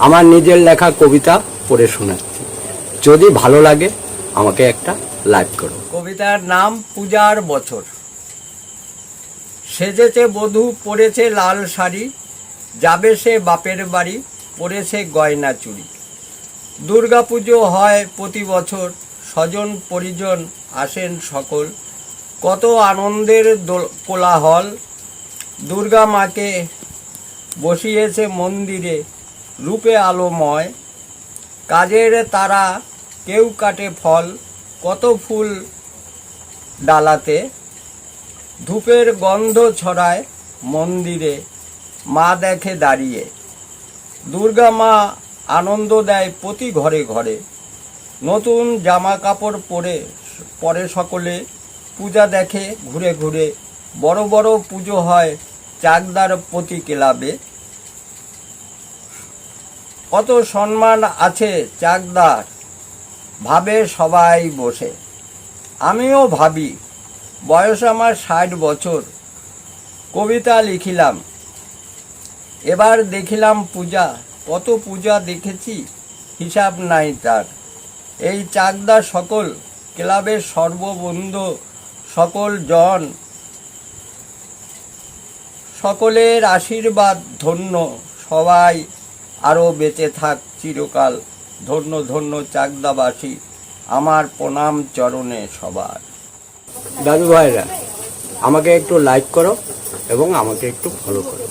আমার নিজের লেখা কবিতা পড়ে শোনাচ্ছি। যদি ভালো লাগে আমাকে একটা লাইক করো। কবিতার নাম পূজার বছর। সেজেছে বধূ, পরেছে লাল শাড়ি, যাবে সে বাপের বাড়ি, পরেছে গয়না চুড়ি। দুর্গা পুজো হয় প্রতি বছর, স্বজন পরিজন আসেন সকল, কত আনন্দের কোলাহল। দুর্গা মাকে বসিয়েছে মন্দিরে, রূপে আলোময়, কাজের তারা কেউ কাটে ফল, কত ফুল ডালাতে। ধূপের গন্ধ ছড়ায় মন্দিরে, মা দেখে দাঁড়িয়ে। দুর্গা মা আনন্দ দেয় প্রতি ঘরে ঘরে, নতুন জামা কাপড় পরে সকলে, পূজা দেখে ঘুরে ঘুরে। বড় বড় পুজো হয় চাকদার প্রতি ক্লাবে, কত সম্মান আছে চাকদার, ভাবে সবাই বসে। আমিও ভাবি, বয়স আমার 60 বছর, কবিতা লিখিলাম। এবার দেখিলাম পূজা, কত পূজা দেখেছি হিসাব নাই তার। এই চাকদা সকল ক্লাবের সর্ববন্ধু সকল জন, সকলের আশীর্বাদ ধন্য, সবাই আরও বেঁচে থাক চিরকাল। ধন্য ধন্য চাকদাবাসী, আমার প্রণাম চরণে সবার। দাদু ভাইরা, আমাকে একটু লাইক করো এবং আমাকে একটু ফলো করো।